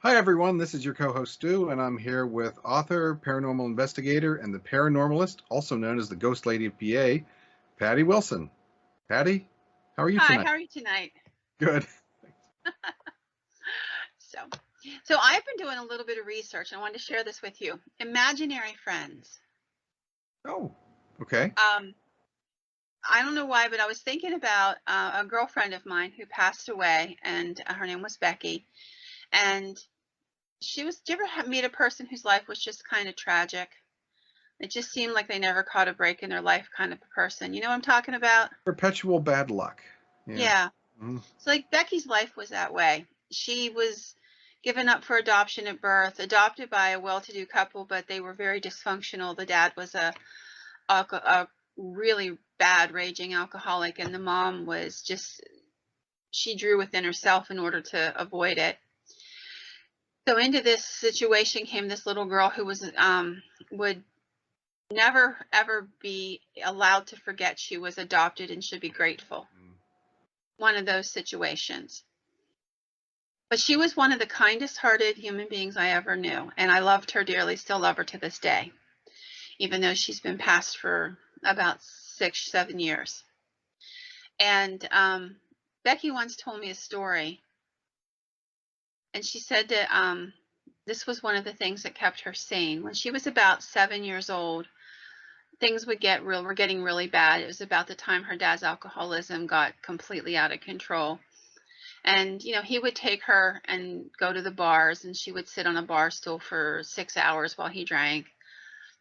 Hi, everyone. This is your co host, Stu, and I'm here with author, paranormal investigator, and the paranormalist, also known as the Ghost Lady of PA, Patty Wilson. Patty, how are you Hi, tonight? how are you tonight? Good. So, so I've been doing a little bit of research. And I wanted to share this with you. Imaginary friends. Oh, okay. I don't know why, but I was thinking about a girlfriend of mine who passed away, and her name was Becky. And she was. Do you ever meet a person whose life was just kind of tragic? It just seemed like they never caught a break in their life, kind of a person. You know what I'm talking about? Perpetual bad luck. Yeah. Yeah. Mhm. So like Becky's life was that way. She was given up for adoption at birth, adopted by a well-to-do couple, but they were very dysfunctional. The dad was a really bad raging alcoholic, and the mom was just, she drew within herself in order to avoid it. So into this situation came this little girl who was would never ever be allowed to forget she was adopted and should be grateful. One of those situations. But she was one of the kindest hearted human beings I ever knew. And I loved her dearly, still love her to this day, even though she's been passed for about 6, 7 years. And Becky once told me a story. And she said that this was one of the things that kept her sane. When she was about 7 years old, things were getting really bad. It was about the time her dad's alcoholism got completely out of control. And, you know, he would take her and go to the bars, and she would sit on a bar stool for 6 hours while he drank,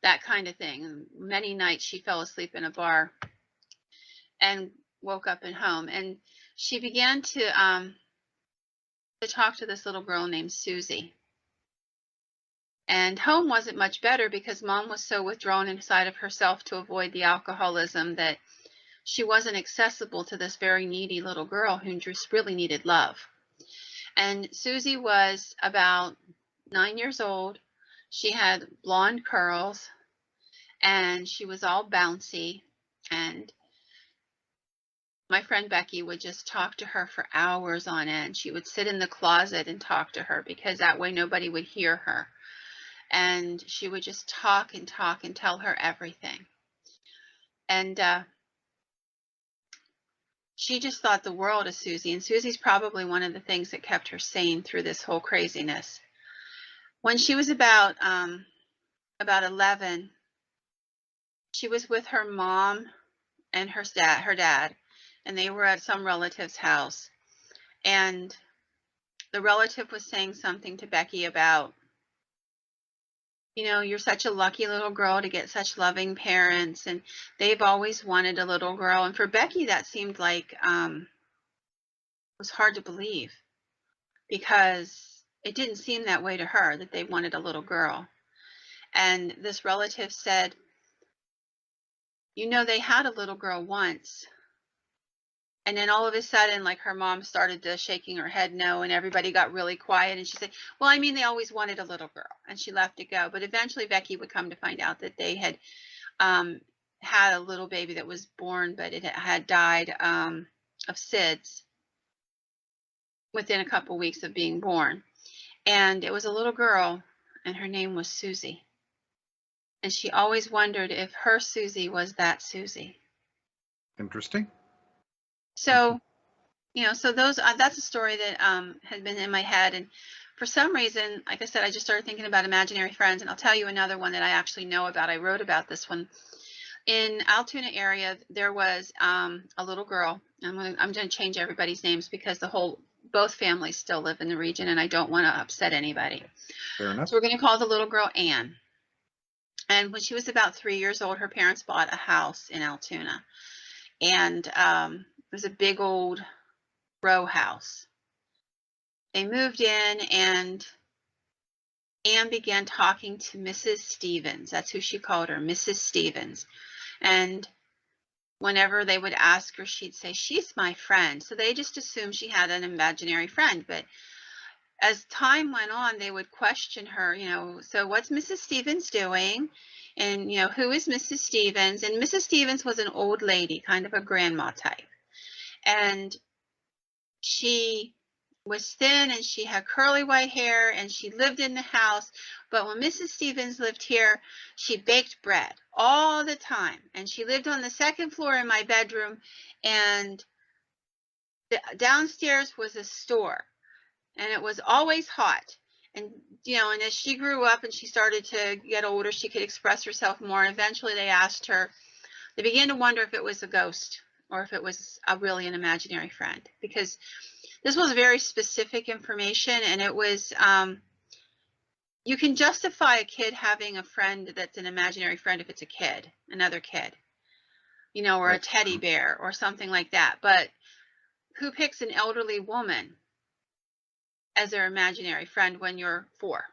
that kind of thing. And many nights she fell asleep in a bar and woke up at home. And she began to talk to this little girl named Susie. And home wasn't much better because mom was so withdrawn inside of herself to avoid the alcoholism that she wasn't accessible to this very needy little girl who just really needed love. And Susie was about 9 years old. She had blonde curls, and she was all bouncy. And my friend Becky would just talk to her for hours on end. She would sit in the closet and talk to her because that way nobody would hear her. And she would just talk and talk and tell her everything. And she just thought the world of Susie. And Susie's probably one of the things that kept her sane through this whole craziness. When she was about 11, she was with her mom and her dad, and they were at some relative's house. And the relative was saying something to Becky about, you know, you're such a lucky little girl to get such loving parents, and they've always wanted a little girl. And for Becky, that seemed like was hard to believe because it didn't seem that way to her, that they wanted a little girl. And this relative said, you know, they had a little girl once. And then all of a sudden, like, her mom started to shaking her head no, and everybody got really quiet. And she said, well, I mean, they always wanted a little girl. And she left it go. But eventually Becky would come to find out that they had had a little baby that was born, but it had died of SIDS within a couple weeks of being born. And it was a little girl, and her name was Susie. And she always wondered if her Susie was that Susie. Interesting. So, you know, so those that's a story that had been in my head. And for some reason, like I said, I just started thinking about imaginary friends. And I'll tell you another one that I actually know about. I wrote about this one. In Altoona area, there was a little girl. I'm going to change everybody's names because both families still live in the region, and I don't want to upset anybody. Fair enough. So we're going to call the little girl Anne. And when she was about 3 years old, her parents bought a house in Altoona. And it was a big old row house. They moved in, and Anne began talking to Mrs. Stevens. That's who she called her, Mrs. Stevens. And whenever they would ask her, she'd say, she's my friend. So they just assumed she had an imaginary friend. But as time went on, they would question her, you know, so what's Mrs. Stevens doing? And, you know, who is Mrs. Stevens? And Mrs. Stevens was an old lady, kind of a grandma type. And she was thin and she had curly white hair and she lived in the house. But when Mrs. Stevens lived here, she baked bread all the time. And she lived on the second floor in my bedroom, and downstairs was a store, and it was always hot. And, and as she grew up and she started to get older, she could express herself more. And eventually they began to wonder if it was a ghost or if it was really an imaginary friend, because this was very specific information, and it was, you can justify a kid having a friend that's an imaginary friend if it's a kid, another kid, or a teddy bear or something like that. But who picks an elderly woman as their imaginary friend when you're 4?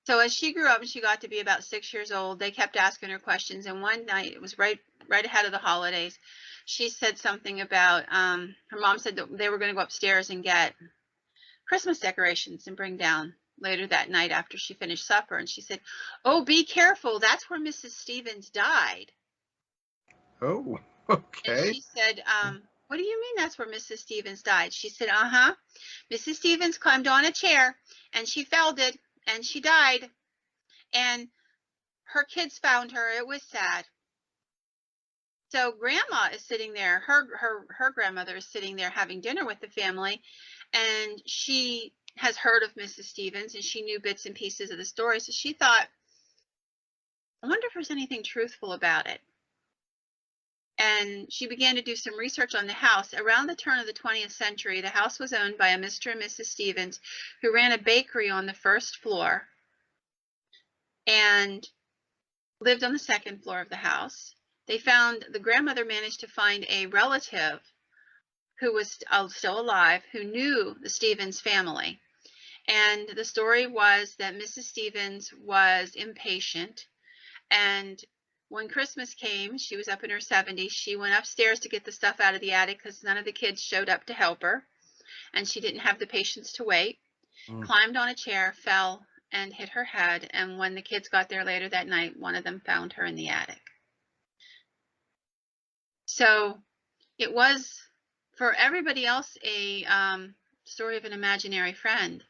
So as she grew up and she got to be about 6 years old, they kept asking her questions. And one night, it was right ahead of the holidays, she said something about, her mom said that they were going to go upstairs and get Christmas decorations and bring down later that night after she finished supper. And she said, "Oh, be careful. That's where Mrs. Stevens died." Oh, okay. And she said, "What do you mean that's where Mrs. Stevens died?" She said, "Uh-huh. Mrs. Stevens climbed on a chair and she felled it and she died. And her kids found her. It was sad." So grandma is sitting there, her grandmother is sitting there having dinner with the family, and she has heard of Mrs. Stevens and she knew bits and pieces of the story. So she thought, I wonder if there's anything truthful about it. And she began to do some research on the house. Around the turn of the 20th century, the house was owned by a Mr. and Mrs. Stevens who ran a bakery on the first floor and lived on the second floor of the house. The grandmother managed to find a relative who was still alive, who knew the Stevens family. And the story was that Mrs. Stevens was impatient. And when Christmas came, she was up in her 70s. She went upstairs to get the stuff out of the attic because none of the kids showed up to help her. And she didn't have the patience to wait. Climbed on a chair, fell, and hit her head. And when the kids got there later that night, one of them found her in the attic. So it was, for everybody else, a story of an imaginary friend.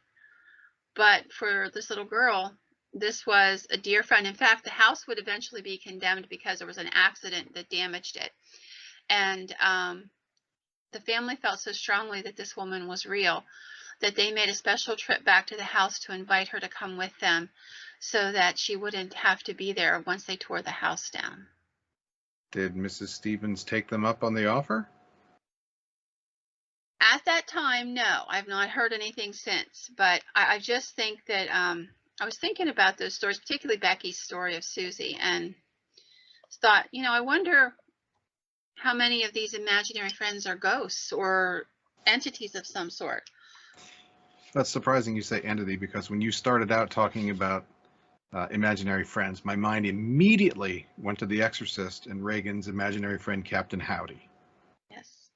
But for this little girl, this was a dear friend. In fact, the house would eventually be condemned because there was an accident that damaged it. And the family felt so strongly that this woman was real that they made a special trip back to the house to invite her to come with them so that she wouldn't have to be there once they tore the house down. Did Mrs. Stevens take them up on the offer? At that time, no. I've not heard anything since. But I just think that I was thinking about those stories, particularly Becky's story of Susie, and thought, I wonder how many of these imaginary friends are ghosts or entities of some sort. That's surprising you say entity, because when you started out talking about imaginary friends, my mind immediately went to The Exorcist and Reagan's imaginary friend, Captain Howdy. Yes.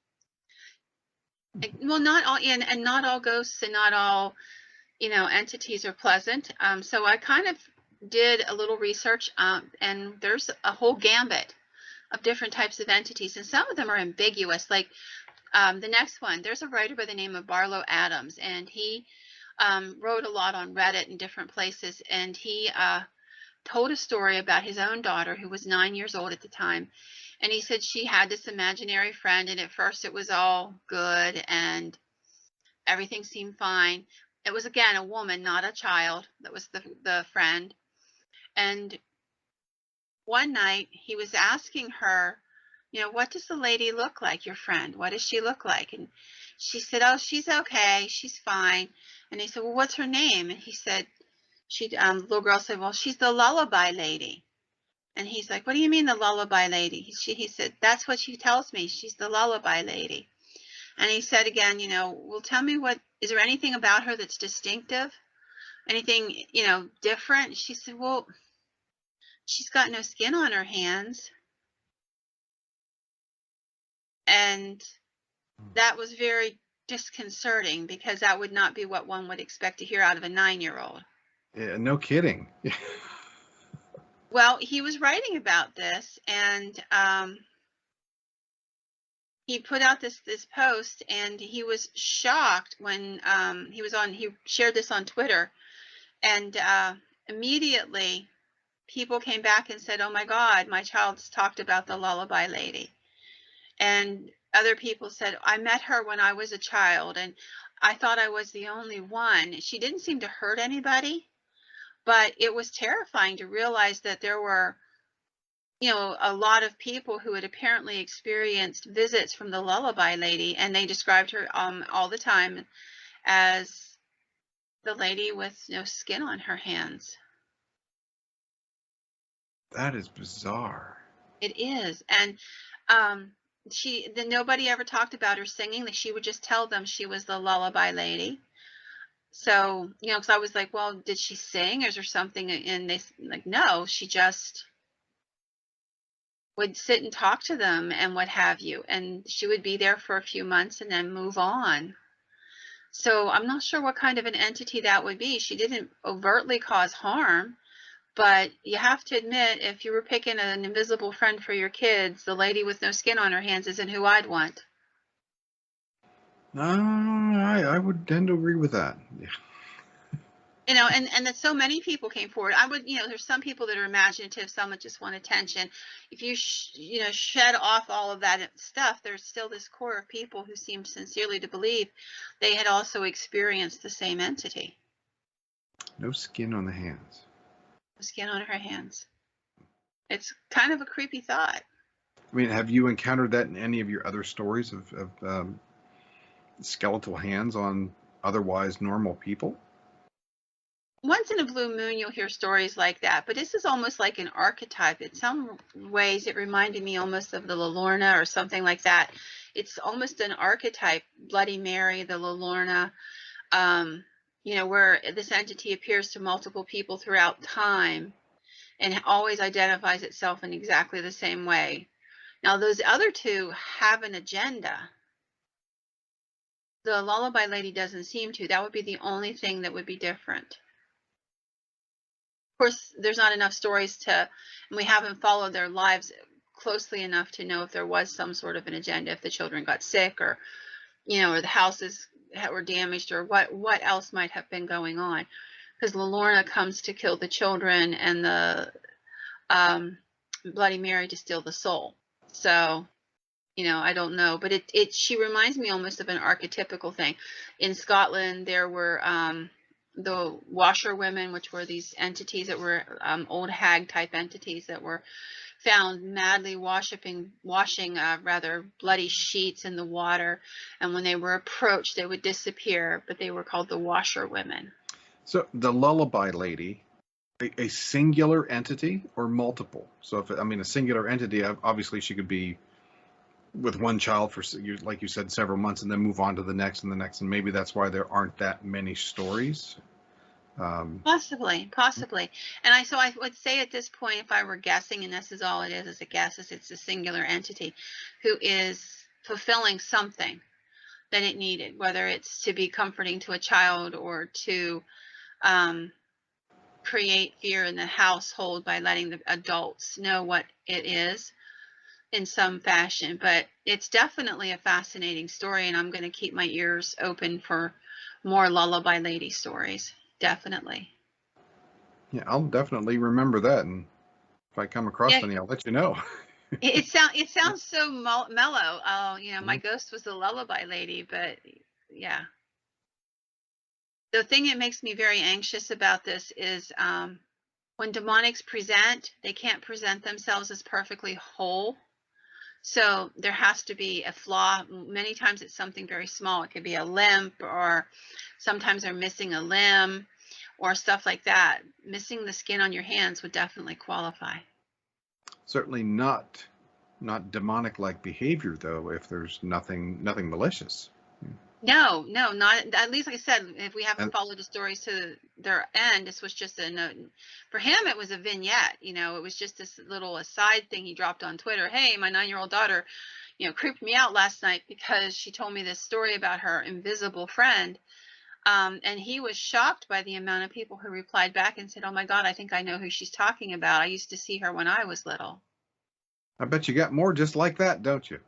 Well, not all, and not all ghosts and not all, entities are pleasant. So I kind of did a little research, and there's a whole gambit of different types of entities, and some of them are ambiguous. Like the next one, there's a writer by the name of Barlow Adams, and he wrote a lot on Reddit and different places, and he told a story about his own daughter, who was 9 years old at the time. And he said she had this imaginary friend, and at first it was all good and everything seemed fine. It was, again, a woman, not a child, that was the friend. And one night he was asking her, what does the lady look like, your friend? What does she look like? And she said, "Oh, she's okay. She's fine." And he said, "Well, what's her name?" And he said, the little girl said, "Well, she's the lullaby lady." And he's like, "What do you mean the lullaby lady?" He said, "That's what she tells me. She's the lullaby lady." And he said again, "Well, tell me, is there anything about her that's distinctive? Anything, different?" She said, "Well, she's got no skin on her hands." And that was very disconcerting, because that would not be what one would expect to hear out of a 9-year-old. Yeah, no kidding. Well, he was writing about this, and he put out this post, and he was shocked when he shared this on Twitter, and immediately people came back and said, "Oh my God, my child's talked about the lullaby lady." And other people said, "I met her when I was a child, and I thought I was the only one." She didn't seem to hurt anybody, but it was terrifying to realize that there were, a lot of people who had apparently experienced visits from the lullaby lady, and they described her all the time as the lady with no skin on her hands. That is bizarre. It is. And nobody ever talked about her singing. That she would just tell them she was the lullaby lady. So, because I was like, well, did she sing, or is there something? And they like, no, she just would sit and talk to them and what have you. And she would be there for a few months and then move on. So I'm not sure what kind of an entity that would be. She didn't overtly cause harm, but you have to admit, if you were picking an invisible friend for your kids, the lady with no skin on her hands isn't who I'd want. I would tend to agree with that. Yeah. And that so many people came forward. I would, there's some people that are imaginative, some that just want attention. If you, shed off all of that stuff, there's still this core of people who seem sincerely to believe they had also experienced the same entity. No skin on the hands. No skin on her hands. It's kind of a creepy thought. I mean, have you encountered that in any of your other stories of skeletal hands on otherwise normal people? Once in a blue moon, you'll hear stories like that, but this is almost like an archetype. In some ways, it reminded me almost of the La Llorona or something like that. It's almost an archetype, Bloody Mary, the La Llorona, where this entity appears to multiple people throughout time and always identifies itself in exactly the same way. Now, those other two have an agenda. The lullaby lady doesn't seem to. That would be the only thing that would be different. Of course, there's not enough stories and we haven't followed their lives closely enough to know if there was some sort of an agenda, if the children got sick, or, or the houses were damaged, or what else might have been going on. Because La Llorona comes to kill the children, and the Bloody Mary to steal the soul. So, I don't know, but she reminds me almost of an archetypical thing. In Scotland, there were the washerwomen, which were these entities that were old hag type entities that were found madly washing rather bloody sheets in the water, and when they were approached, they would disappear. But they were called the washerwomen. So the lullaby lady, a singular entity or multiple? So if a singular entity, obviously she could be with one child for, like you said, several months, and then move on to the next and the next, and maybe that's why there aren't that many stories. Possibly. And I would say at this point, if I were guessing, and this is all it is a guess, is it's a singular entity who is fulfilling something that it needed, whether it's to be comforting to a child or to create fear in the household by letting the adults know what it is in some fashion. But it's definitely a fascinating story, and I'm going to keep my ears open for more lullaby lady stories. Definitely. Yeah, I'll definitely remember that, and if I come across any, I'll let you know. It sounds so mellow. Oh, my ghost was the lullaby lady, but yeah. The thing that makes me very anxious about this is when demonics present, they can't present themselves as perfectly whole. So there has to be a flaw. Many times it's something very small. It could be a limp, or sometimes they're missing a limb or stuff like that. Missing the skin on your hands would definitely qualify. Certainly not demonic-like behavior, though, if there's nothing malicious. No, not at least. Like I said, if we haven't followed the stories to their end, this was just a note. For him, it was a vignette. It was just this little aside thing he dropped on Twitter. Hey, my 9-year-old daughter, creeped me out last night because she told me this story about her invisible friend. And he was shocked by the amount of people who replied back and said, "Oh my God, I think I know who she's talking about. I used to see her when I was little." I bet you got more just like that, don't you?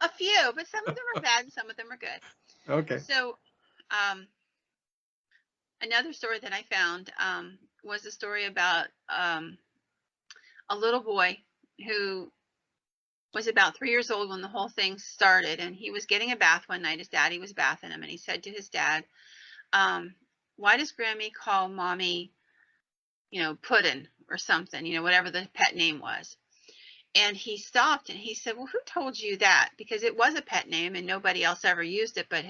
A few, but some of them are bad and some of them are good. Okay. So, another story that I found was a story about a little boy who was about 3 years old when the whole thing started, and he was getting a bath one night. His daddy was bathing him, and he said to his dad, "Why does Grammy call mommy, Puddin' or something, whatever the pet name was?" And he stopped and he said, "Well, who told you that?" Because it was a pet name and nobody else ever used it but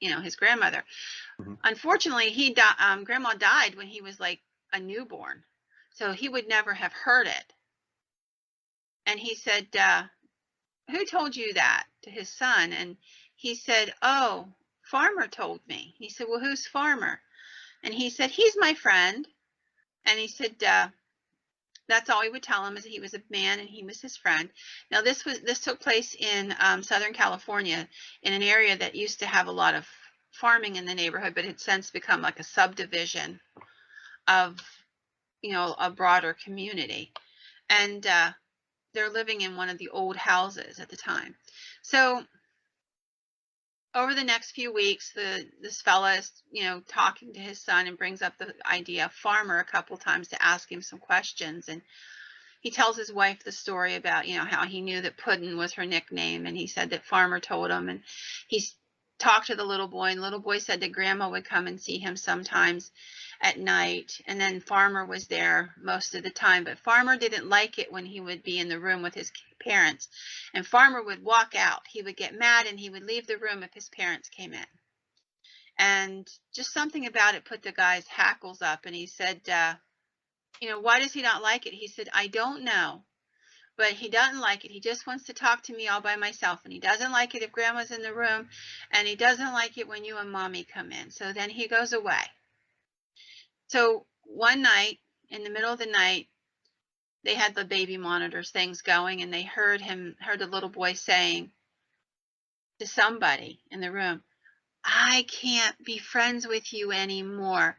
his grandmother. Mm-hmm. Unfortunately, Grandma died when he was like a newborn, so he would never have heard it. And he said, "Who told you that?" to his son. And he said, "Oh, Farmer told me." He said, "Well, who's Farmer?" And he said, "He's my friend." And he said, that's all he would tell him, is he was a man and he was his friend. Now this took place in Southern California, in an area that used to have a lot of farming in the neighborhood, but had since become like a subdivision of a broader community. And they're living in one of the old houses at the time. So over the next few weeks, this fella is talking to his son and brings up the idea of Farmer a couple times to ask him some questions. And he tells his wife the story about, how he knew that Puddin' was her nickname, and he said that Farmer told him. And he's talked to the little boy, and the little boy said that Grandma would come and see him sometimes at night, and then Farmer was there most of the time. But Farmer didn't like it when he would be in the room with his parents, and Farmer would walk out. He would get mad and he would leave the room if his parents came in. And just something about it put the guy's hackles up, and he said, "Why does he not like it?" He said, "I don't know, but he doesn't like it. He just wants to talk to me all by myself, and he doesn't like it if Grandma's in the room, and he doesn't like it when you and Mommy come in. So then he goes away." So one night, in the middle of the night, they had the baby monitors things going, and they heard the little boy saying to somebody in the room, "I can't be friends with you anymore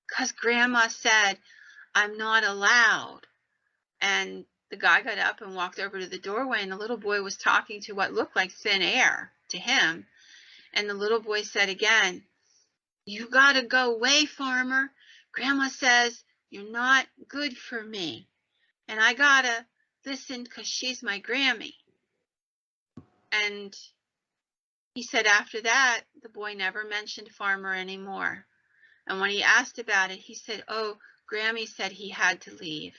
because Grandma said I'm not allowed." And the guy got up and walked over to the doorway, and the little boy was talking to what looked like thin air to him. And the little boy said again, "You got to go away, Farmer. Grandma says you're not good for me, and I got to listen because she's my Grammy." And he said after that, the boy never mentioned Farmer anymore. And when he asked about it, he said, "Oh, Grammy said he had to leave."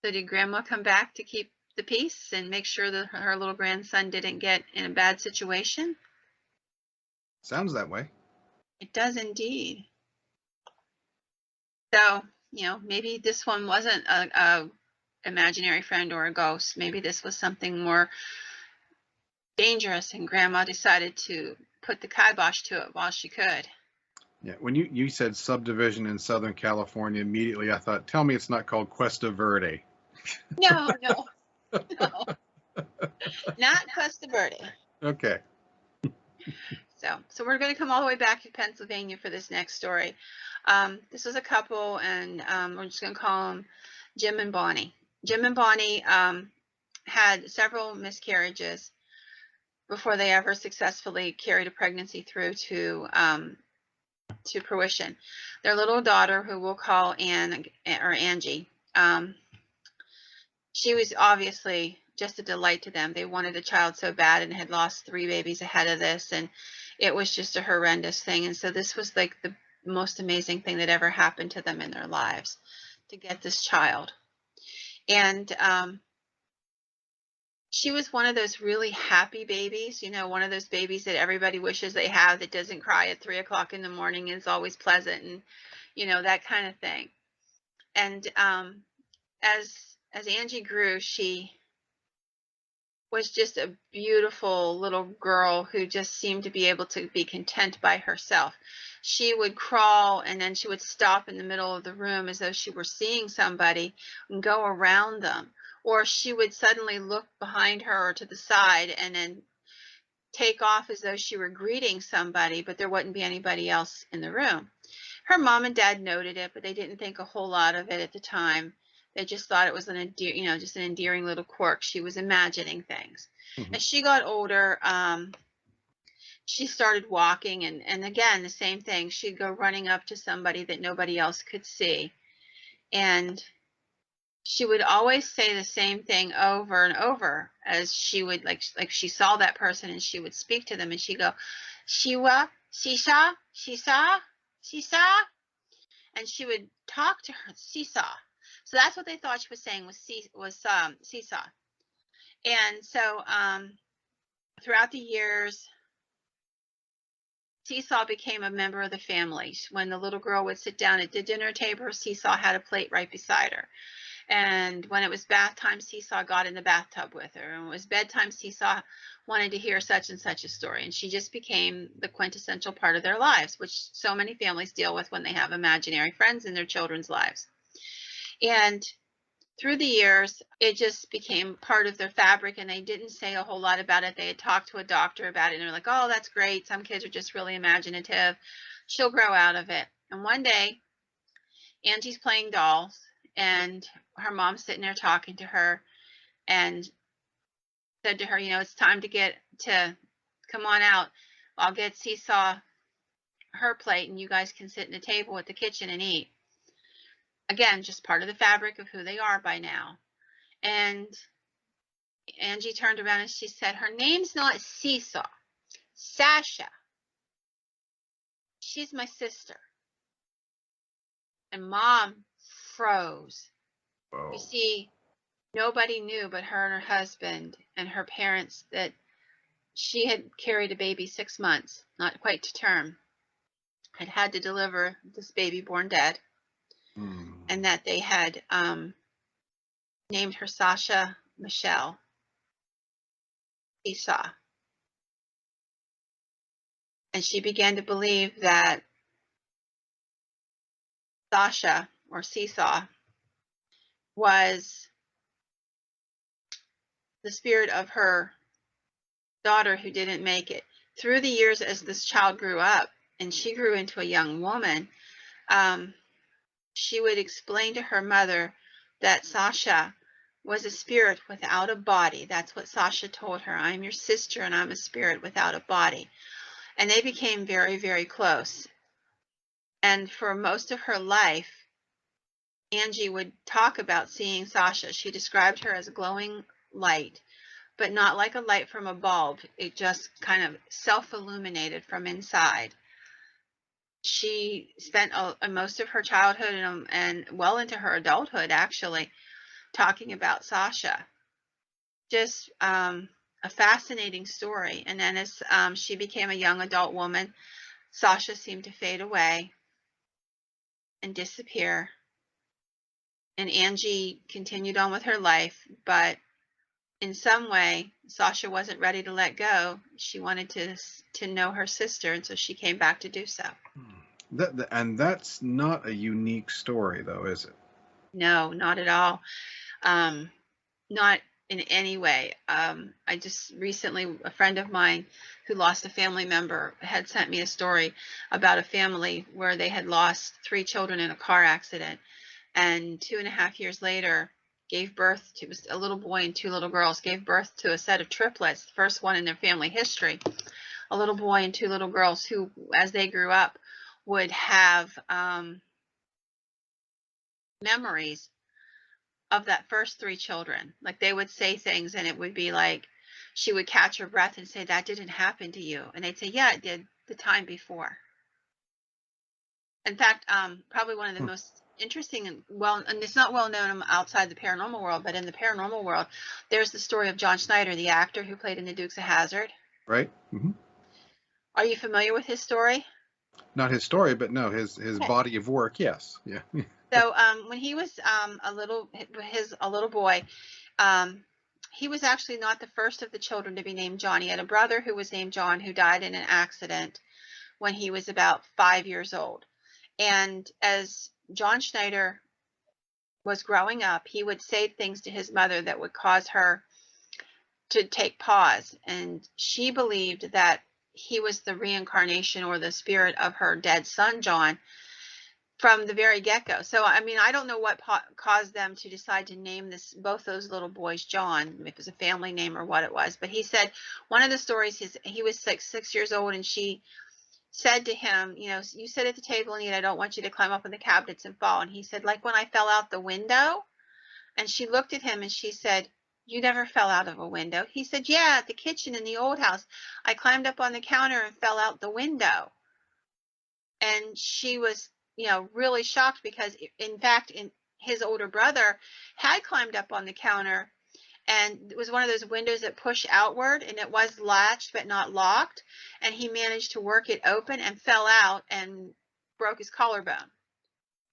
So did Grandma come back to keep the peace and make sure that her little grandson didn't get in a bad situation? Sounds that way. It does indeed. So, maybe this one wasn't a imaginary friend or a ghost. Maybe this was something more dangerous, and Grandma decided to put the kibosh to it while she could. Yeah, when you said subdivision in Southern California, immediately I thought, tell me it's not called Cuesta Verde. No, not Cuesta Verde. Okay. So we're going to come all the way back to Pennsylvania for this next story. This was a couple, and we're just going to call them Jim and Bonnie. Jim and Bonnie had several miscarriages before they ever successfully carried a pregnancy through to fruition. Their little daughter, who we'll call Angie, she was obviously just a delight to them. They wanted a child so bad and had lost 3 babies ahead of this, and it was just a horrendous thing. And so this was like the most amazing thing that ever happened to them in their lives, to get this child. And she was one of those really happy babies, one of those babies that everybody wishes they have, that doesn't cry at 3 o'clock in the morning and is always pleasant, and that kind of thing. And as Angie grew, she was just a beautiful little girl who just seemed to be able to be content by herself. She would crawl, and then she would stop in the middle of the room as though she were seeing somebody and go around them. Or she would suddenly look behind her or to the side and then take off as though she were greeting somebody, but there wouldn't be anybody else in the room. Her mom and dad noted it, but they didn't think a whole lot of it at the time. They just thought it was just an endearing little quirk. She was imagining things. Mhm. As she got older, she started walking, and again, the same thing. She'd go running up to somebody that nobody else could see. And she would always say the same thing over and over, as she would like she saw that person and she would speak to them, and she'd go, Shiwa, Shisha, Shisa, Shisa, and she would talk to her seesaw. So that's what they thought she was saying was seesaw. And so throughout the years, Seesaw became a member of the family. When the little girl would sit down at the dinner table, Seesaw had a plate right beside her. And when it was bath time, Seesaw got in the bathtub with her. And when it was bedtime, Seesaw wanted to hear such and such a story. And she just became the quintessential part of their lives, which so many families deal with when they have imaginary friends in their children's lives. And through the years, it just became part of their fabric, and they didn't say a whole lot about it. They had talked to a doctor about it, and they're like, oh, that's great. Some kids are just really imaginative. She'll grow out of it. And one day, Angie's playing dolls, and her mom's sitting there talking to her and said to her, it's time to come on out. I'll get Seesaw her plate, and you guys can sit in the table at the kitchen and eat. Again, just part of the fabric of who they are by now. And Angie turned around and she said, her name's not Seesaw, Sasha. She's my sister. And Mom froze. Oh. You see, nobody knew but her and her husband and her parents that she had carried a baby 6 months, not quite to term, had to deliver this baby born dead, and that they had named her Sasha Michelle Esau. And she began to believe that Sasha, or Seesaw, was the spirit of her daughter who didn't make it. Through the years, as this child grew up and she grew into a young woman, she would explain to her mother that Sasha was a spirit without a body. That's what Sasha told her. I'm your sister and I'm a spirit without a body. And they became very, very close. And for most of her life, Angie would talk about seeing Sasha. She described her as a glowing light, but not like a light from a bulb. It just kind of self-illuminated from inside. She spent most of her childhood and well into her adulthood, actually, talking about Sasha. Just a fascinating story. And then as she became a young adult woman, Sasha seemed to fade away and disappear. And Angie continued on with her life, but in some way, Sasha wasn't ready to let go. She wanted to know her sister, and so she came back to do so. And that's not a unique story, though, is it? No, not at all. Not in any way. I just recently, a friend of mine who lost a family member had sent me a story about a family where they had lost 3 children in a car accident, and 2.5 years later gave birth to a little boy and 2 little girls, gave birth to a set of triplets, the first one in their family history, a little boy and 2 little girls who, as they grew up, would have memories of that first 3 children. Like they would say things and it would be like, she would catch her breath and say, that didn't happen to you. And they'd say, yeah, it did the time before. In fact, probably one of the most interesting and it's not well known outside the paranormal world, but in the paranormal world, there's the story of John Schneider, the actor who played in the Dukes of Hazzard. Right. Mm-hmm. Are you familiar with his story? Not his story, but no, his body of work. Yes. Yeah. So when he was a little boy, he was actually not the first of the children to be named John. He had a brother who was named John who died in an accident when he was about 5 years old. And as John Schneider was growing up, he would say things to his mother that would cause her to take pause. And she believed that he was the reincarnation or the spirit of her dead son, John, from the very get-go. So, I mean, I don't know what caused them to decide to name both those little boys John, if it was a family name or what it was. But he said one of the stories, he was 6 years old, and she said to him, you sit at the table and eat. I don't want you to climb up on the cabinets and fall. And he said, like when I fell out the window. And she looked at him and she said, you never fell out of a window. He said, yeah, at the kitchen in the old house. I climbed up on the counter and fell out the window. And she was, really shocked because, in fact, his older brother had climbed up on the counter, and it was one of those windows that push outward, and it was latched but not locked. And he managed to work it open and fell out and broke his collarbone.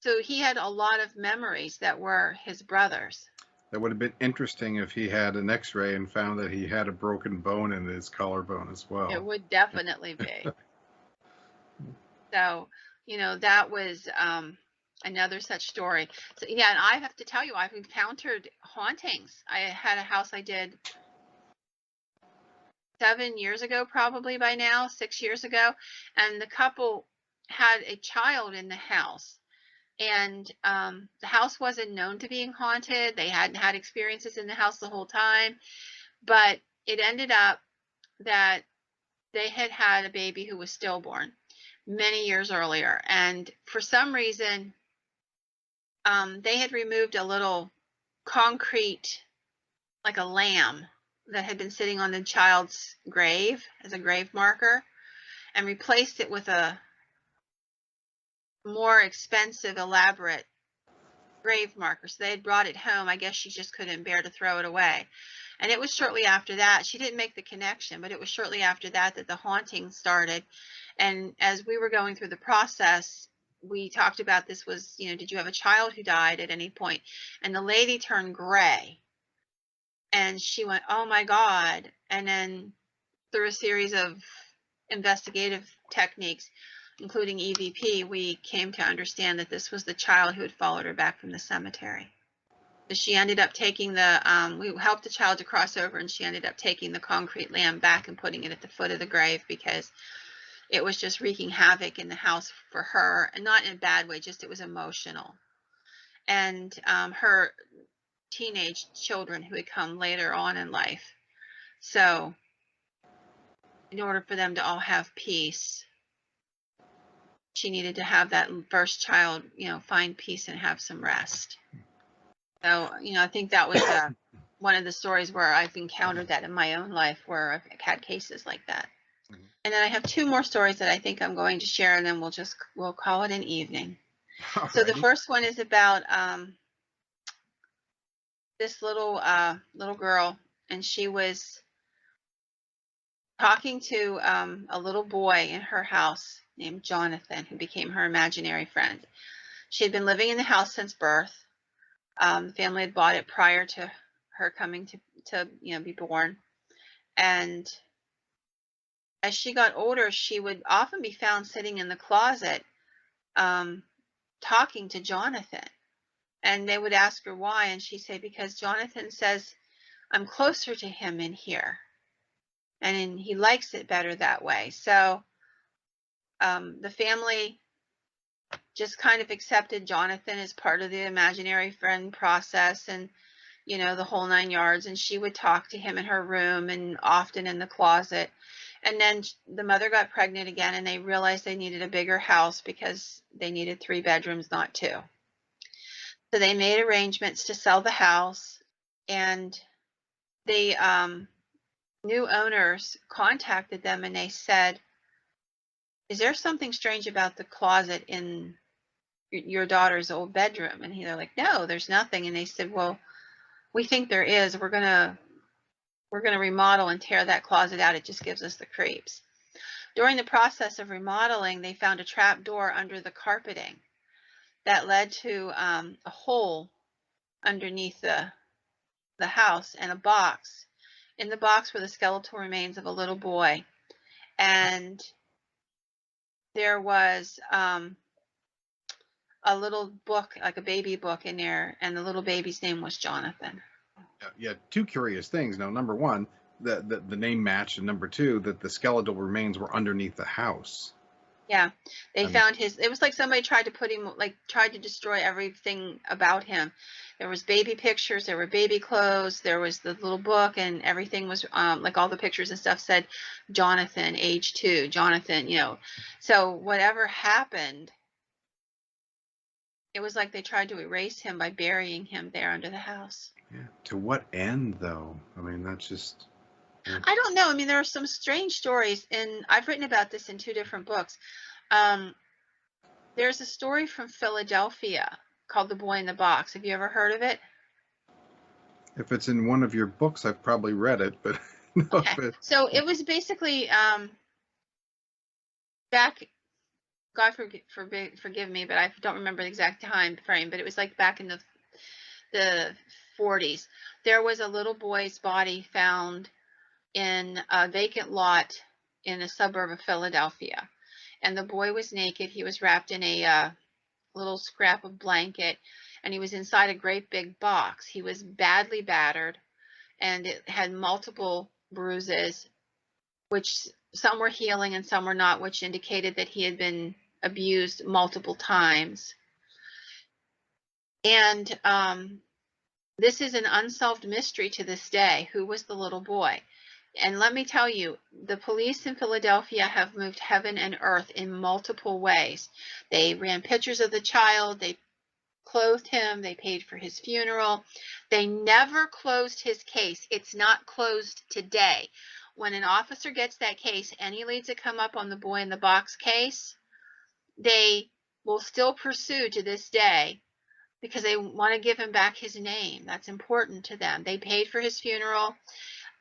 So he had a lot of memories that were his brother's. That would have been interesting if he had an x-ray and found that he had a broken bone in his collarbone as well. It would definitely be. So, that was another such story. So, yeah, and I have to tell you, I've encountered hauntings. I had a house I did 7 years ago, probably by now, 6 years ago, and the couple had a child in the house. And the house wasn't known to being haunted. They hadn't had experiences in the house the whole time. But it ended up that they had had a baby who was stillborn many years earlier. And for some reason, they had removed a little concrete, like a lamb, that had been sitting on the child's grave as a grave marker, and replaced it with a more expensive, elaborate grave marker. So they had brought it home. I guess she just couldn't bear to throw it away. And it was shortly after that, she didn't make the connection, but it was shortly after that the haunting started. And as we were going through the process, we talked about this was, did you have a child who died at any point? And the lady turned gray. And she went, oh my God. And then through a series of investigative techniques, including EVP, we came to understand that this was the child who had followed her back from the cemetery. So she ended up taking we helped the child to cross over, and she ended up taking the concrete lamb back and putting it at the foot of the grave because it was just wreaking havoc in the house for her, and not in a bad way, just it was emotional. And her teenage children who had come later on in life. So in order for them to all have peace, she needed to have that first child, find peace and have some rest. So, I think that was one of the stories where I've encountered that in my own life, where I've had cases like that. Mm-hmm. And then I have 2 more stories that I think I'm going to share, and then we'll call it an evening. Alrighty. So the first one is about this little girl, and she was talking to a little boy in her house named Jonathan, who became her imaginary friend. She had been living in the house since birth. The family had bought it prior to her coming to be born. And as she got older, she would often be found sitting in the closet talking to Jonathan. And they would ask her why, and she'd say, because Jonathan says, I'm closer to him in here. And he likes it better that way. So the family just kind of accepted Jonathan as part of the imaginary friend process, and, the whole 9 yards. And she would talk to him in her room and often in the closet. And then the mother got pregnant again, and they realized they needed a bigger house because they needed 3 bedrooms, not 2. So they made arrangements to sell the house, and the new owners contacted them, and they said, is there something strange about the closet in your daughter's old bedroom? And they're like, no, there's nothing. And they said, well, we think there is. We're gonna remodel and tear that closet out. It just gives us the creeps. During the process of remodeling, they found a trap door under the carpeting that led to a hole underneath the house, and a box. In the box were the skeletal remains of a little boy. And there was a little book, like a baby book in there, and the little baby's name was Jonathan. Yeah, 2 curious things. Now, number 1, the name matched, and number 2, that the skeletal remains were underneath the house. Yeah, they I mean, found his. It was like somebody tried to put him, like tried to destroy everything about him. There was baby pictures, there were baby clothes, there was the little book, and everything was like all the pictures and stuff said Jonathan, age 2, Jonathan. So whatever happened, it was like they tried to erase him by burying him there under the house. yeah. To what end, though? I mean, that's just. Yeah. I don't know. I mean, there are some strange stories, and I've written about this in 2 different books. Um, there's a story from Philadelphia called The Boy in the Box. Have you ever heard of it? If it's in one of your books, I've probably read it, but no. Okay. So it was basically back. God forgive me, but I don't remember the exact time frame. But it was like back in the 40s. There was a little boy's body found in a vacant lot in a suburb of Philadelphia, and the boy was naked. He was wrapped in a little scrap of blanket, and he was inside a great big box. He was badly battered, and it had multiple bruises, which some were healing and some were not, which indicated that he had been abused multiple times. And this is an unsolved mystery to this day. Who was the little boy? And let me tell you, the police in Philadelphia have moved heaven and earth in multiple ways. They ran pictures of the child. They clothed him. They paid for his funeral. They never closed his case. It's not closed today. When an officer gets that case, any leads that come up on the boy in the box case, they will still pursue to this day because they want to give him back his name. That's important to them. They paid for his funeral.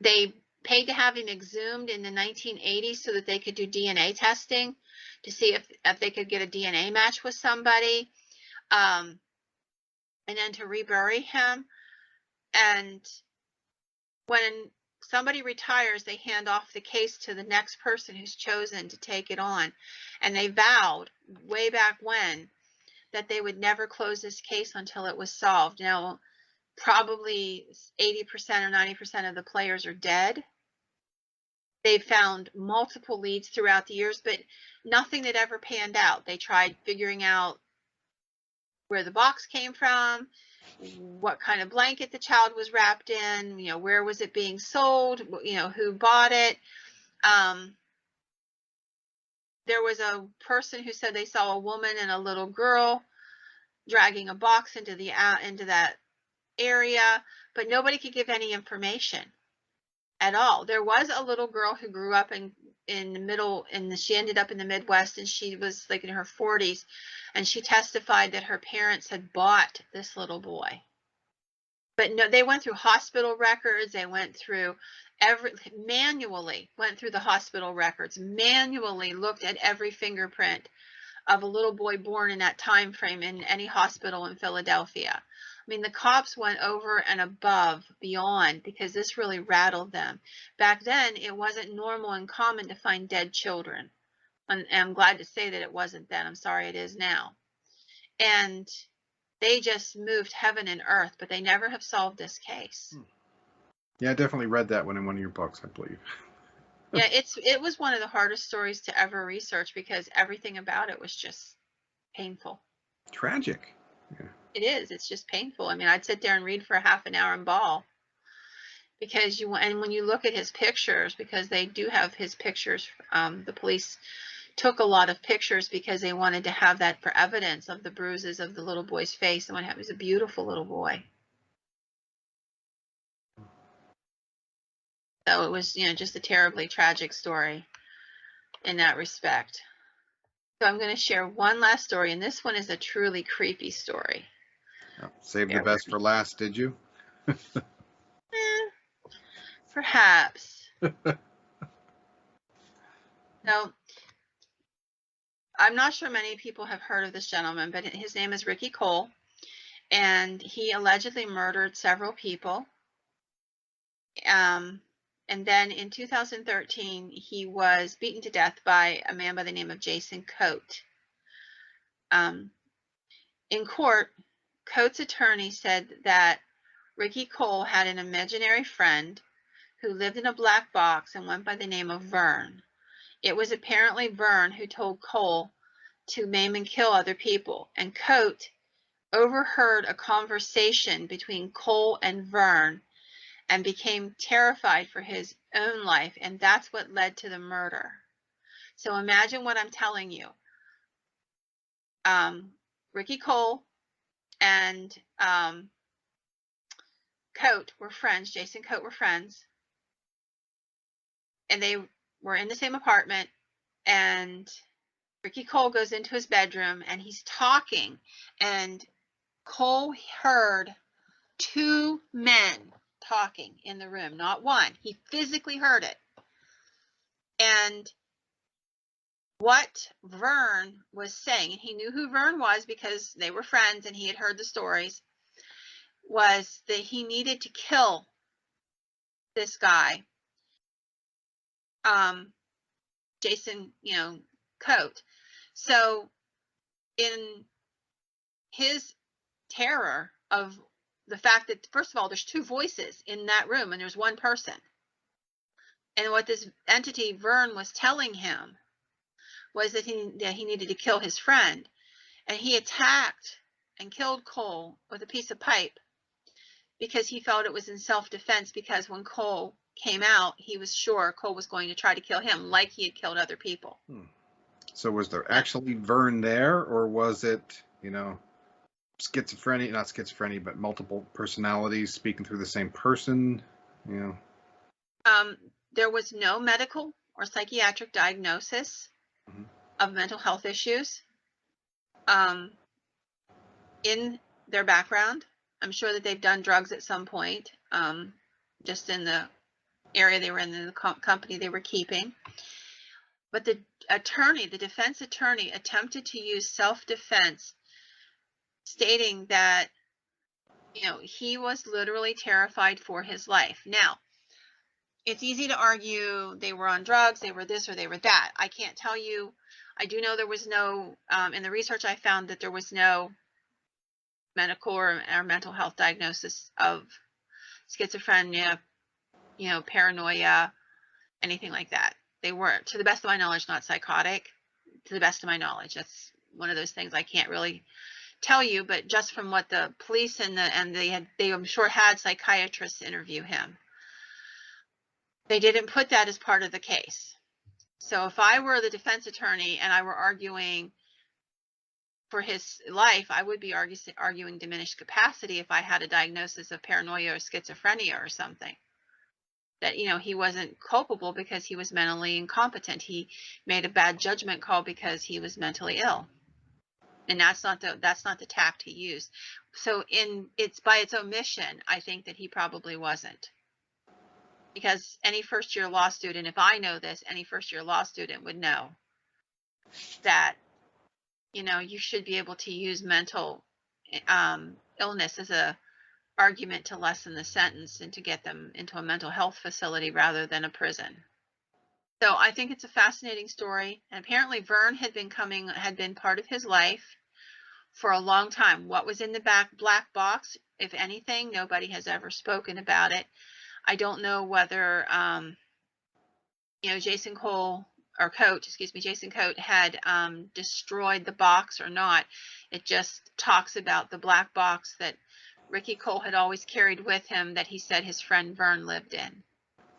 They paid to have him exhumed in the 1980s so that they could do DNA testing to see if they could get a DNA match with somebody. And then to rebury him. And when somebody retires, they hand off the case to the next person who's chosen to take it on. And they vowed way back when that they would never close this case until it was solved. Now, probably 80% or 90% of the players are dead. They found multiple leads throughout the years, but nothing that ever panned out. They tried figuring out where the box came from, what kind of blanket the child was wrapped in, where was it being sold, who bought it. There was a person who said they saw a woman and a little girl dragging a box into that area, but nobody could give any information at all. There was a little girl who grew up in the middle, and she ended up in the Midwest, and she was like in her 40s, and she testified that her parents had bought this little boy. But no, they went through hospital records. They went through manually went through the hospital records, manually looked at every fingerprint of a little boy born in that time frame in any hospital in Philadelphia. I mean, the cops went over and above, beyond, because this really rattled them. Back then, it wasn't normal and common to find dead children. And I'm glad to say that it wasn't then. I'm sorry it is now. And they just moved heaven and earth, but they never have solved this case. Yeah, I definitely read that one in one of your books, I believe. Yeah, it was one of the hardest stories to ever research because everything about it was just painful. Tragic. Yeah. It is. It's just painful. I mean, I'd sit there and read for half an hour and bawl because and when you look at his pictures, because they do have his pictures, the police took a lot of pictures because they wanted to have that for evidence of the bruises of the little boy's face. And what happened was a beautiful little boy. So it was, just a terribly tragic story in that respect. So I'm going to share one last story, and this one is a truly creepy story. Oh, save the best for last, did you? Perhaps. So I'm not sure many people have heard of this gentleman, but his name is Ricky Cole, and he allegedly murdered several people. And then in 2013, he was beaten to death by a man by the name of Jason Coate. In court, Coate's attorney said that Ricky Cole had an imaginary friend who lived in a black box and went by the name of Vern. It was apparently Vern who told Cole to maim and kill other people, and Coate overheard a conversation between Cole and Vern and became terrified for his own life, and that's what led to the murder. So imagine what I'm telling you. Ricky Cole and Coate were friends. Jason Coate were friends, and they were in the same apartment, and Ricky Cole goes into his bedroom and he's talking, and Cole heard two men talking in the room, not one. He physically heard it. And what Vern was saying, and he knew who Vern was because they were friends and he had heard the stories, was that he needed to kill this guy, Jason, Coate. So in his terror of the fact that, first of all, there's two voices in that room and there's one person. And what this entity, Vern, was telling him was that he needed to kill his friend. And he attacked and killed Cole with a piece of pipe because he felt it was in self-defense, because when Cole came out, he was sure Cole was going to try to kill him like he had killed other people. So was there actually Vern there, or was it, schizophrenia, not schizophrenia, but multiple personalities speaking through the same person? There was no medical or psychiatric diagnosis of mental health issues in their background. I'm sure that they've done drugs at some point, just in the area they were in, the company they were keeping. But the defense attorney, attempted to use self-defense, stating that, he was literally terrified for his life. Now, it's easy to argue they were on drugs, they were this or they were that. I can't tell you. I do know there was no, in the research I found that there was no medical or mental health diagnosis of schizophrenia, paranoia, anything like that. They were, to the best of my knowledge, not psychotic. To the best of my knowledge, that's one of those things I can't really tell you. But just from what the police and they I'm sure had psychiatrists interview him, they didn't put that as part of the case. So if I were the defense attorney and I were arguing for his life, I would be arguing diminished capacity if I had a diagnosis of paranoia or schizophrenia or something. That, he wasn't culpable because he was mentally incompetent. He made a bad judgment call because he was mentally ill. And that's not the tact he used. So it's by its omission, I think that he probably wasn't. Because any first-year law student, if I know this, any first-year law student would know that, you should be able to use mental illness as a argument to lessen the sentence and to get them into a mental health facility rather than a prison. So I think it's a fascinating story. And apparently Vern had been part of his life for a long time. What was in the black box, if anything, nobody has ever spoken about it. I don't know whether, Jason Coate had destroyed the box or not. It just talks about the black box that Ricky Cole had always carried with him, that he said his friend Vern lived in.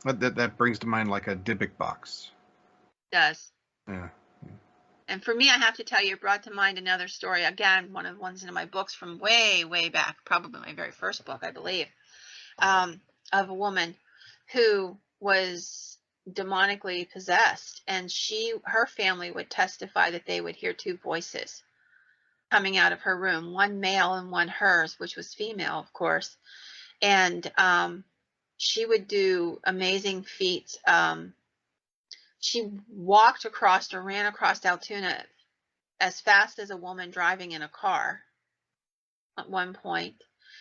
That brings to mind like a Dybbuk box. It does. Yeah. And for me, I have to tell you, it brought to mind another story. Again, one of the ones in my books from way, way back, probably my very first book, I believe, of a woman who was demonically possessed, and her family would testify that they would hear two voices coming out of her room, one male and one hers, which was female, of course. And she would do amazing feats. She walked across or ran across Altoona as fast as a woman driving in a car at one point.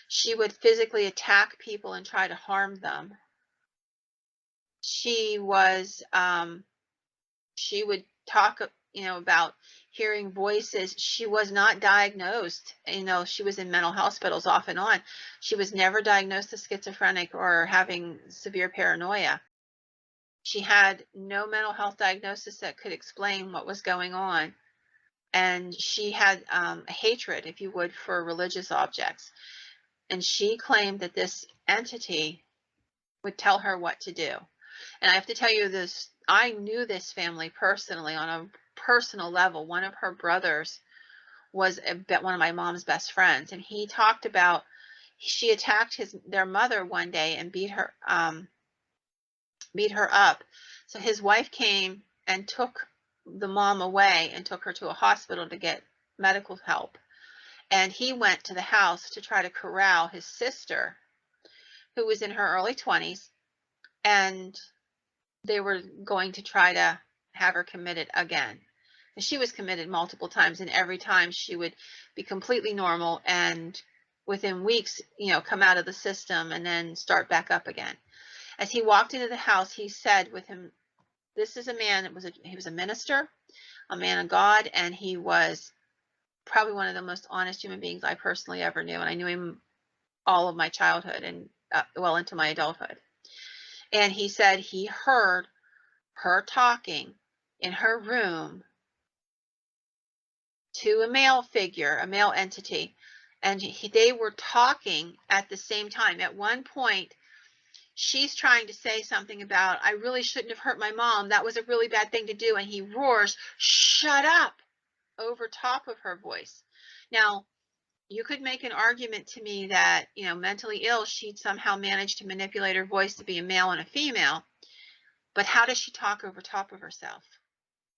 She would physically attack people and try to harm them. She would talk, about hearing voices. She was not diagnosed. She was in mental hospitals off and on. She was never diagnosed as schizophrenic or having severe paranoia. She had no mental health diagnosis that could explain what was going on. And she had a hatred, if you would, for religious objects. And she claimed that this entity would tell her what to do. And I have to tell you this, I knew this family personally on a personal level. One of her brothers was one of my mom's best friends, and he talked about she attacked their mother one day and beat her up. So his wife came and took the mom away and took her to a hospital to get medical help. And he went to the house to try to corral his sister, who was in her early 20s, and they were going to try to have her committed again. And she was committed multiple times, and every time she would be completely normal and within weeks, come out of the system and then start back up again. As he walked into the house, he said with him, this is a man, he was a minister, a man of God, and he was probably one of the most honest human beings I personally ever knew. And I knew him all of my childhood and well into my adulthood. And he said he heard her talking in her room to a male figure, a male entity, and they were talking at the same time. At one point, she's trying to say something about, I really shouldn't have hurt my mom. That was a really bad thing to do. And he roars, shut up, over top of her voice. Now, you could make an argument to me that, mentally ill, she'd somehow managed to manipulate her voice to be a male and a female. But how does she talk over top of herself?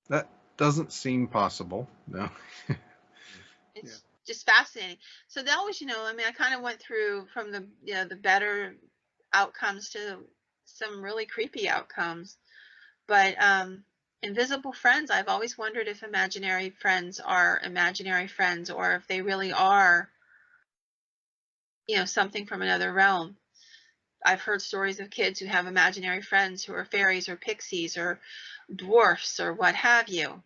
That doesn't seem possible. No. It's just fascinating. So that was, I kind of went through from the better outcomes to some really creepy outcomes. But invisible friends, I've always wondered if imaginary friends are imaginary friends, or if they really are, something from another realm. I've heard stories of kids who have imaginary friends who are fairies or pixies or dwarfs or what have you.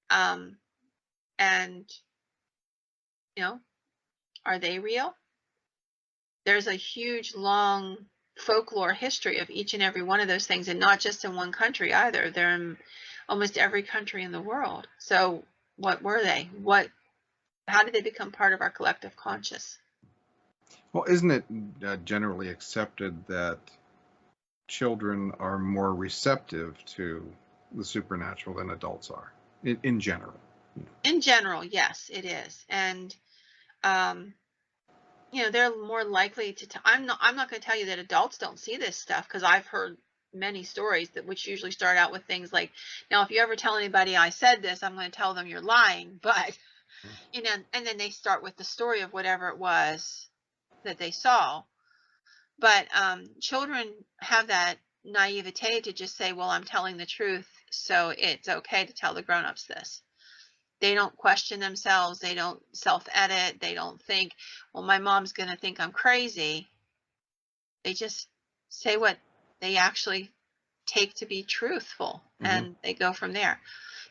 And, are they real? There's a huge, long folklore history of each and every one of those things, and not just in one country either. They're in almost every country in the world. So what were they? How did they become part of our collective conscious? Well, isn't it generally accepted that children are more receptive to the supernatural than adults are, in general? In general, yes, it is. And they're more likely to I'm not going to tell you that adults don't see this stuff, because I've heard many stories which usually start out with things like, now if you ever tell anybody I said this, I'm going to tell them you're lying. But and then they start with the story of whatever it was that they saw. But children have that naivete to just say, well, I'm telling the truth, so it's okay to tell the grown-ups this. They don't question themselves. They don't self-edit. They don't think, well, my mom's going to think I'm crazy. They just say what they actually take to be truthful, and they go from there.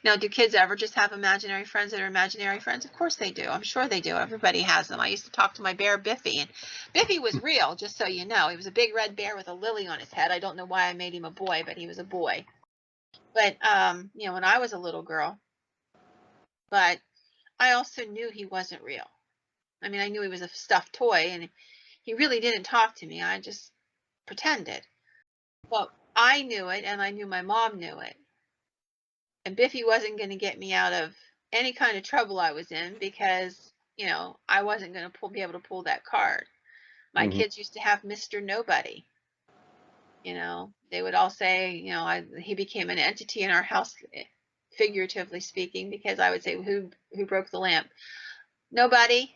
Now, do kids ever just have imaginary friends that are imaginary friends? Of course they do. I'm sure they do. Everybody has them. I used to talk to my bear, Biffy, and Biffy was real, just so you know. He was a big red bear with a lily on his head. I don't know why I made him a boy, but he was a boy. But, when I was a little girl, but I also knew he wasn't real. I mean, I knew he was a stuffed toy, and he really didn't talk to me. I just pretended. But I knew it, and I knew my mom knew it. And Biffy wasn't going to get me out of any kind of trouble I was in, because, I wasn't going to be able to pull that card. My kids used to have Mr. Nobody. They would all say, he became an entity in our house, figuratively speaking, because I would say, who broke the lamp? Nobody.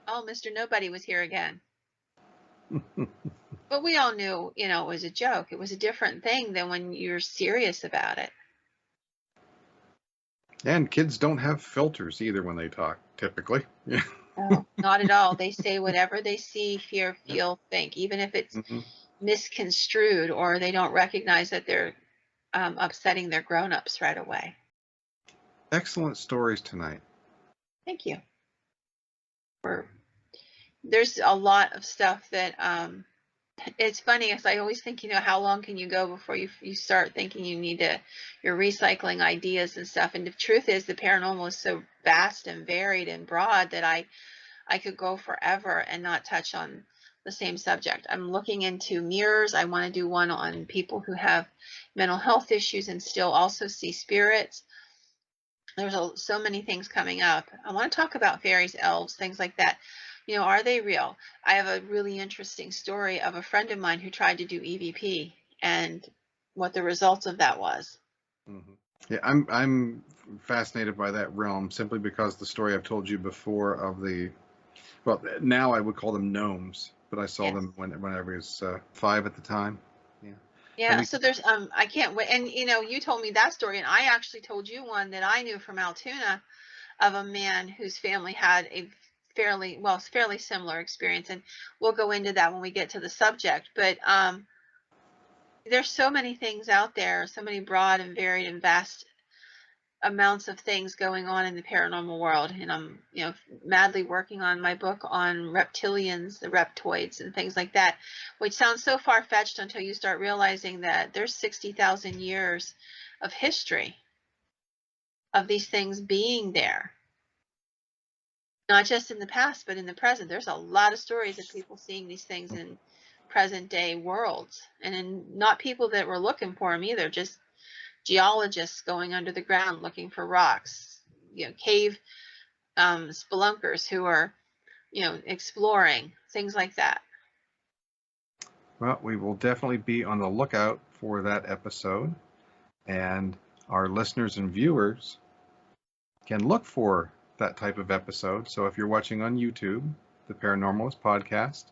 Oh, Mr. Nobody was here again. But we all knew, it was a joke. It was a different thing than when you're serious about it. And kids don't have filters either when they talk, typically. No, not at all. They say whatever they see, hear, feel, think, even if it's misconstrued, or they don't recognize that they're upsetting their grown-ups right away. Excellent stories tonight. Thank you. There's a lot of stuff that It's funny, as I always think, how long can you go before you start thinking you're recycling ideas and stuff. And the truth is, the paranormal is so vast and varied and broad that I could go forever and not touch on the same subject. I'm looking into mirrors. I want to do one on people who have mental health issues and still also see spirits. There's so many things coming up. I want to talk about fairies, elves, things like that. Are they real? I have a really interesting story of a friend of mine who tried to do EVP and what the results of that was. Mm-hmm. Yeah, I'm fascinated by that realm simply because the story I've told you before of well, now I would call them gnomes, but I saw Yes. them when I was 5 at the time. Yeah. Yeah, so there's I can't wait. And you told me that story, and I actually told you one that I knew from Altoona of a man whose family had a fairly similar experience, and we'll go into that when we get to the subject. But there's so many things out there, so many broad and varied and vast amounts of things going on in the paranormal world, and I'm madly working on my book on reptilians, the reptoids, and things like that, which sounds so far-fetched until you start realizing that there's 60,000 years of history of these things being there, not just in the past but in the present. There's a lot of stories of people seeing these things in present day worlds, and not people that were looking for them either, just geologists going under the ground looking for rocks, cave spelunkers who are, exploring things like that. Well, we will definitely be on the lookout for that episode, and our listeners and viewers can look for that type of episode. So if you're watching on YouTube, the Paranormalist Podcast,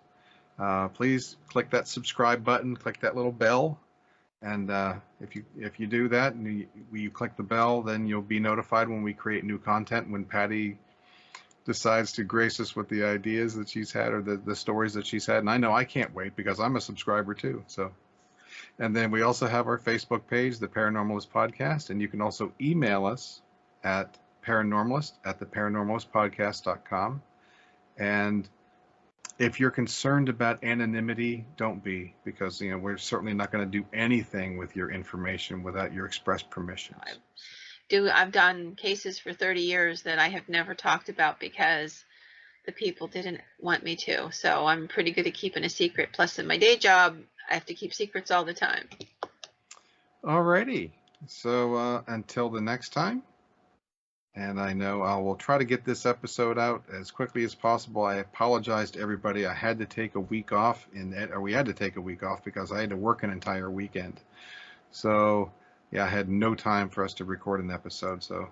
please click that subscribe button, click that little bell. And if you do that and you click the bell, then you'll be notified when we create new content, when Patty decides to grace us with the ideas that she's had or the stories that she's had. And I know I can't wait because I'm a subscriber too. So, and then we also have our Facebook page, the Paranormalist Podcast, and you can also email us at paranormalist@theparanormalistpodcast.com. And if you're concerned about anonymity, don't be, because we're certainly not going to do anything with your information without your express permission. I've done cases for 30 years that I have never talked about because the people didn't want me to. So I'm pretty good at keeping a secret. Plus, in my day job, I have to keep secrets all the time. Alrighty. So until the next time, and I know I will try to get this episode out as quickly as possible. I apologize to everybody. I had to take a week off, we had to take a week off because I had to work an entire weekend. So yeah, I had no time for us to record an episode. So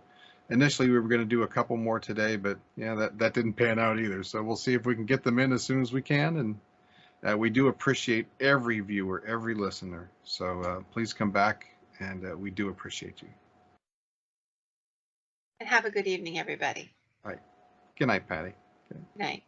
initially we were going to do a couple more today, but yeah, that didn't pan out either. So we'll see if we can get them in as soon as we can. And we do appreciate every viewer, every listener. So please come back, and we do appreciate you. And have a good evening, everybody. All right. Good night, Patty. Good night.